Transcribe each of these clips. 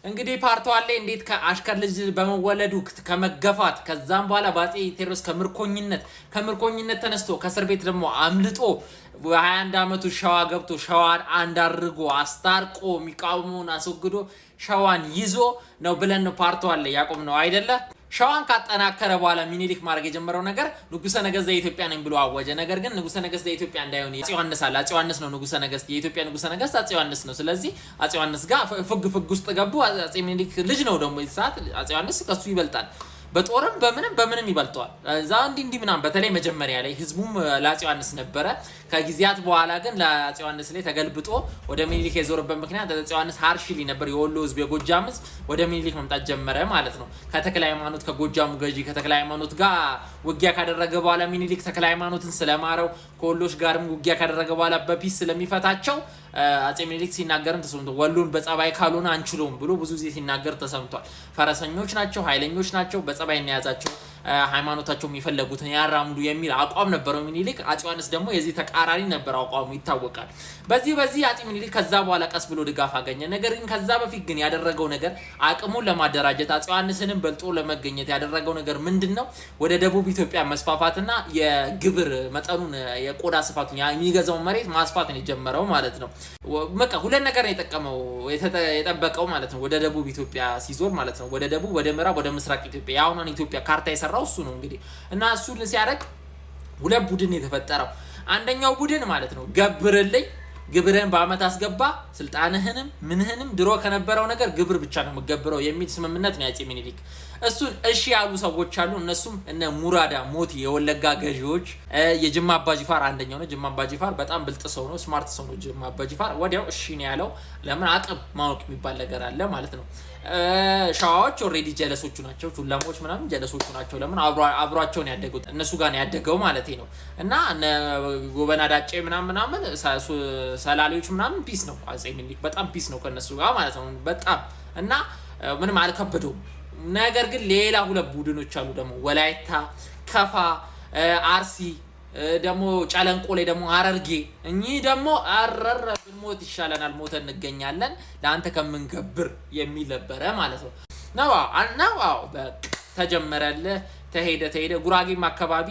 እንግዲህ ፓርቷ ላይ እንዴት ከአሽከር ልጅ በመወለዱ ከመገፋት ከዛም በኋላ በአፄ ቴዎድሮስ ከምርኮኝነት ተነስቶ ከእስር ቤት ደግሞ አምልጦ በ21 ዓመቱ ሸዋ ገብቶ ሸዋን አንድ አድርጎ አስታርቆ የሚቃወሙን አስወግዶ ሸዋን ይዞ ነው ብለን ፓርቷ ላይ ያቆም ነው አይደለ? ሸዋን ካጠናከረ በኋላ ሚኒሊክ ማድረግ የጀመረው ነገር ንጉሰ ነገስት ዘኢትዮጵያ ነኝ ብሎ አወጀ። ነገር ግን ንጉሰ ነገስት ዘኢትዮጵያ እንዳይሆን አፄ ዮሐንስ አለ። አፄ ዮሐንስ ነው ንጉሰ ነገስት፣ የኢትዮጵያ ንጉሰ ነገስት አፄ ዮሐንስ ነው። ስለዚህ አፄ ዮሐንስ ጋር ፍግ ውስጥ ገቡ። አፄ ሚኒሊክ ልጅ ነው ደግሞ ሰዓት አፄ ዮሐንስ ከሱ ይበልጣል። በጦርም በምንም ይበልጠዋል። እዛ እንዲህ ምናምን በተለይ መጀመሪያ ላይ ህዝቡም ለአፄ ዮሐንስ ነበረ። ከጊዜያት በኋላ ግን ለአፄ ዮሐንስ ላይ ተገልብጦ ወደ ሚኒሊክ የዞረበት ምክንያት አፄ ዮሐንስ ሃርሽሊ ነበር የወሎ ህዝብ የጎጃም ህዝብ ወደ ሚኒሊክ መምጣት ጀመረ ማለት ነው። ከተክለ ሃይማኖት ከጎጃሙ ገዢ ከተክለ ሃይማኖት ጋር ውጊያ ካደረገ በኋላ ሚኒሊክ ተክለ ሃይማኖትን ስለማረው ከወሎች ጋርም ውጊያ ካደረገ በኋላ በፒስ ስለሚፈታቸው አፄ ሚኒሊክ ሲናገርም ተሰምቷል። ወሎን በጸባይ ካልሆነ አንችለውም ብሎ ብዙ ጊዜ ሲናገር ተሰምቷል። ፈረሰኞች ናቸው፣ ኃይለኞች ናቸው፣ በጸባይ እናያዛቸው፣ ሃይማኖታቸው የሚፈለጉትን ያራምዱ የሚል አቋም ነበረው ሚኒሊክ። አፄ ዮሐንስ ደግሞ የዚህ ተቃራኒ ነበር አቋሙ ይታወቃል። በዚህ አፄ ሚኒሊክ ከዛ በኋላ ቀስ ብሎ ድጋፍ አገኘ። ነገር ግን ከዛ በፊት ግን ያደረገው ነገር አቅሙን ለማደራጀት አፄ ዮሐንስንም በልጦ ለመገኘት ያደረገው ነገር ምንድነው? ወደ ደቡብ ኢትዮጵያ መስፋፋትና የግብር መጠኑን የቆዳ ስፋቱን የሚገዛው መሬት ማስፋት ነው የጀመረው ማለት ነው። በቃ ሁለት ነገር ነው የጠበቀው ማለት ነው። ወደ ደቡብ ኢትዮጵያ ሲዞር ማለት ነው። ወደ ደቡብ፣ ወደ ምዕራብ፣ ወደ ምስራቅ ኢትዮጵያ የአሁኗን ኢትዮጵያ ካርታ የሰራው እሱ ነው እንግዲህ። እና እሱን ሲያደርግ ሁለት ቡድን የተፈጠረው አንደኛው ቡድን ማለት ነው ገብርልኝ ግብርን በአመት አስገባ ስልጣንህንም ምንህንም ድሮ ከነበረው ነገር ግብር ብቻ ነው መገብረው የሚል ስምምነት ነው ያፄ ሚኒሊክ። እሱን እሺ ያሉ ሰዎች አሉ። እነሱም እነ ሙራዳ ሞቲ የወለጋ ገዢዎች፣ የጅማ አባጂፋር አንደኛው ነው። ጅማ አባጂፋር በጣም ብልጥ ሰው ነው፣ ስማርት ሰው ነው። ጅማ አባጂፋር ወዲያው እሺ ነው ያለው። ለምን አቅም ማወቅ የሚባል ነገር አለ ማለት ነው። ሸዋዎች ኦሬዲ ጀለሶቹ ናቸው። ቱለሞች ምናምን ጀለሶቹ ናቸው። ለምን አብሯቸው ነው ያደጉት፣ እነሱ ጋር ነው ያደገው ማለት ነው። እና ጎበና ዳጬ ምናምን ሰላሌዎች ምናምን ፒስ ነው አፄ ሚኒሊክ በጣም ፒስ ነው ከነሱ ጋር ማለት ነው በጣም እና ምንም አልከበደውም። ነገር ግን ሌላ ሁለት ቡድኖች አሉ ደግሞ ወላይታ፣ ከፋ፣ አርሲ ደግሞ ጨለንቆ ላይ ደግሞ ሐረርጌ። እኚህ ደግሞ አረረ ብንሞት ይሻለናል ሞተን እንገኛለን ለአንተ ከምንገብር የሚል ነበረ ማለት ነው። ነው ተጀመረልህ ተሄደ ጉራጌም አካባቢ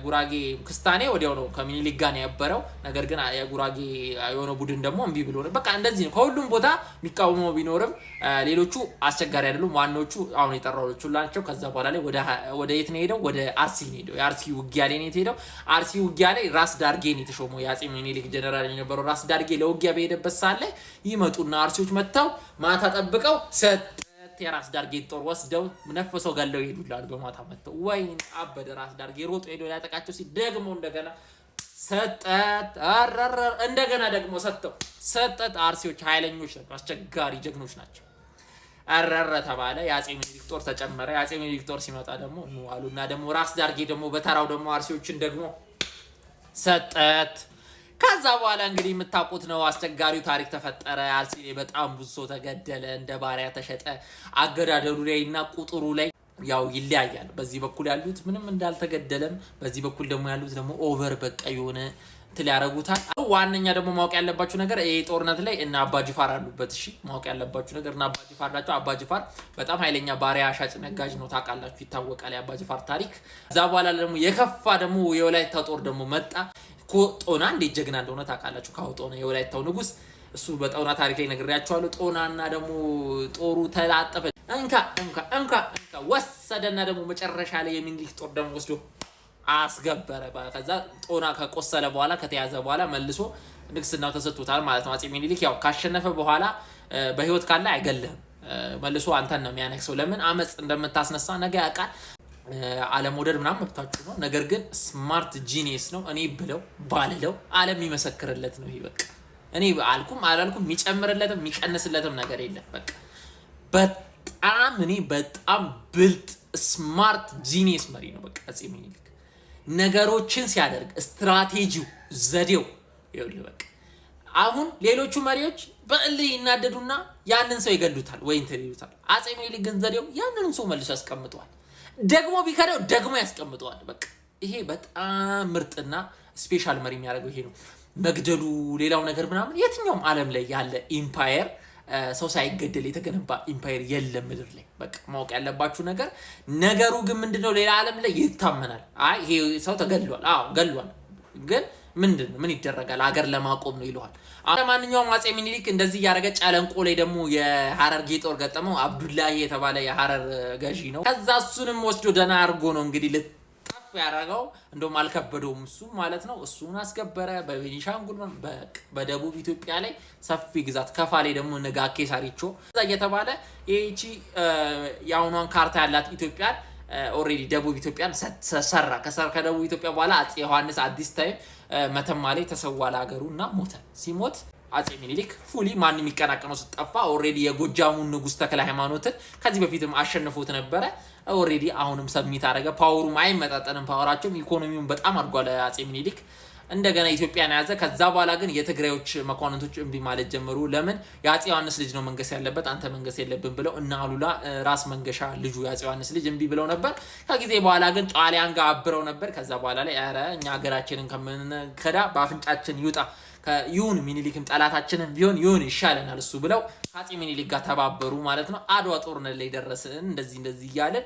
ጉራጌ ክስታኔ ወዲያው ነው ከሚኒሊክ ጋር ነው ያበረው። ነገር ግን የጉራጌ የሆነ ቡድን ደግሞ እምቢ ብሎ ነው። በቃ እንደዚህ ነው። ከሁሉም ቦታ የሚቃወመው ቢኖርም ሌሎቹ አስቸጋሪ አይደሉም። ዋናዎቹ አሁን የጠራዎቹ ናቸው። ከዛ በኋላ ላይ ወደ የት ነው ሄደው? ወደ አርሲ ነው ሄደው። የአርሲ ውጊያ ላይ ነው ሄደው። አርሲ ውጊያ ላይ ራስ ዳርጌ ነው የተሾመው የአፄ ሚኒሊክ ጀነራል የነበረው ራስ ዳርጌ ለውጊያ በሄደበት ሳለ ይመጡና አርሲዎች መጥተው ማታ ጠብቀው የራስ ዳርጌ ጦር ወስደው ነፈሰው ገለው ይሄዱላል። በማታ መጥተው ወይን አበደ ራስ ዳርጌ ሮጦ ሄዶ ያጠቃቸው ሲደግሞ እንደገና ሰጠት እንደገና ደግሞ ሰጠት። አርሲዎች ኃይለኞች ናቸው፣ አስቸጋሪ ጀግኖች ናቸው። ተባለ። የአፄ ሚኒሊክ ጦር ተጨመረ። የአፄ ሚኒሊክ ጦር ሲመጣ ደግሞ አሉና ደግሞ ራስ ዳርጌ ደግሞ በተራው ደግሞ አርሲዎችን ደግሞ ሰጠት። ከዛ በኋላ እንግዲህ የምታውቁት ነው አስቸጋሪው ታሪክ ተፈጠረ። አርሲ ላይ በጣም ብዙ ሰው ተገደለ፣ እንደ ባሪያ ተሸጠ። አገዳደሉ ላይ እና ቁጥሩ ላይ ያው ይለያያል። በዚህ በኩል ያሉት ምንም እንዳልተገደለም፣ በዚህ በኩል ደግሞ ያሉት ደግሞ ኦቨር በቃ የሆነ እንትን ያረጉታል። ዋነኛ ደግሞ ማወቅ ያለባችሁ ነገር ይሄ ጦርነት ላይ እና አባጅፋር አሉበት። እሺ ማወቅ ያለባችሁ ነገር እና አባጅፋር ናቸው። አባጅፋር በጣም ኃይለኛ ባሪያ ሻጭ ነጋጅ ነው፣ ታውቃላችሁ፣ ይታወቃል የአባጅፋር ታሪክ። ከዛ በኋላ ደግሞ የከፋ ደግሞ የወላይታ ጦር ደግሞ መጣ። ጦና እንዴት ጀግና እንደሆነ ታውቃላችሁ። ካውጦና የወላይታው ንጉስ እሱ በጦና ታሪክ ላይ ነግሬያችኋለሁ። ጦናና ደግሞ ጦሩ ተላጠፈ። እንካ ወሰደና ደግሞ መጨረሻ ላይ የሚኒሊክ ጦር ደግሞ ወስዶ አስገበረ። ከዛ ጦና ከቆሰለ በኋላ ከተያዘ በኋላ መልሶ ንግስናው ተሰጥቶታል ማለት ነው። አፄ ሚኒሊክ ያው ካሸነፈ በኋላ በህይወት ካለ አይገልህም፣ መልሶ አንተን ነው የሚያነክሰው። ለምን አመጽ እንደምታስነሳ ነገ ያውቃል። አለመውደድ ምናምን መብታችሁ ነው። ነገር ግን ስማርት ጂኒየስ ነው። እኔ ባልለው ዓለም የሚመሰክርለት ነው። ይሄ በቃ እኔ አላልኩም የሚጨምርለትም የሚቀንስለትም ነገር የለም። በጣም ብልጥ ስማርት ጂኒየስ መሪ ነው። በቃ አፄ ሚኒሊክ ነገሮችን ሲያደርግ ስትራቴጂው፣ ዘዴው ይኸውልህ በቃ አሁን ሌሎቹ መሪዎች በእልህ ይናደዱና ያንን ሰው ይገሉታል ወይ እንትን ይሉታል። አፄ ሚኒሊክ ግን ዘዴው ያንንም ሰው መልሶ ያስቀምጠዋል። ደግሞ ቢከደው ደግሞ ያስቀምጠዋል። በቃ ይሄ በጣም ምርጥና ስፔሻል መሪ የሚያደርገው ይሄ ነው። መግደሉ ሌላው ነገር ምናምን የትኛውም ዓለም ላይ ያለ ኢምፓየር ሰው ሳይገደል የተገነባ ኢምፓየር የለም ምድር ላይ። በቃ ማወቅ ያለባችሁ ነገሩ ግን ምንድነው ሌላ ዓለም ላይ ይታመናል። አይ ይሄ ሰው ተገድሏል፣ አዎ ገድሏል፣ ግን ምንድነው ምን ይደረጋል ሀገር ለማቆም ነው ይለዋል። ማንኛውም አፄ ሚኒሊክ እንደዚህ ያረገ ጨለንቆ ላይ ደግሞ የሐረርጌ ጦር ገጠመው። አብዱላሂ የተባለ የሐረር ገዢ ነው። ከዛ እሱንም ወስዶ ደና አርጎ ነው እንግዲህ ልጣፍ ያረጋው። እንደውም አልከበደውም እሱ ማለት ነው። እሱን አስገበረ በቤኒሻንጉል በደቡብ ኢትዮጵያ ላይ ሰፊ ግዛት ከፋ ላይ ደግሞ ነጋኬ ሳሪቾ እዛ እየተባለ ይቺ የአሁኗን ካርታ ያላት ኢትዮጵያ ኦሬዲ ደቡብ ኢትዮጵያን ሰራ። ከደቡብ ኢትዮጵያ በኋላ አፄ ዮሐንስ አዲስ ታይም መተማ ላይ ተሰዋለ ሀገሩና ሞተ። ሲሞት አፄ ሚኒሊክ ፉሊ ማንም የሚቀናቀነው ስጠፋ ኦሬዲ የጎጃሙን ንጉስ ተክለ ሃይማኖትን ከዚህ በፊትም አሸንፎት ነበረ። ኦሬዲ አሁንም ሰብሚት አረገ። ፓወሩም አይመጣጠንም። ፓወራቸውም ኢኮኖሚውን በጣም አድጓለ አፄ ሚኒሊክ። እንደገና ኢትዮጵያን ያዘ። ከዛ በኋላ ግን የትግራዮች መኳንንቶች እምቢ ማለት ጀመሩ። ለምን የአፄ ዮሐንስ ልጅ ነው መንገስ ያለበት አንተ መንገስ የለብን ብለው እና አሉላ ራስ መንገሻ ልጁ የአፄ ዮሐንስ ልጅ እምቢ ብለው ነበር። ከጊዜ በኋላ ግን ጣሊያን ጋር አብረው ነበር። ከዛ በኋላ ላይ አረ እኛ ሀገራችንን ከምንከዳ በአፍንጫችን ይውጣ ይሁን ሚኒሊክም ጠላታችንን ቢሆን ይሁን ይሻለናል እሱ ብለው አፄ ሚኒሊክ ጋር ተባበሩ ማለት ነው። አድዋ ጦርነት ላይ ደረስን እንደዚህ እያለን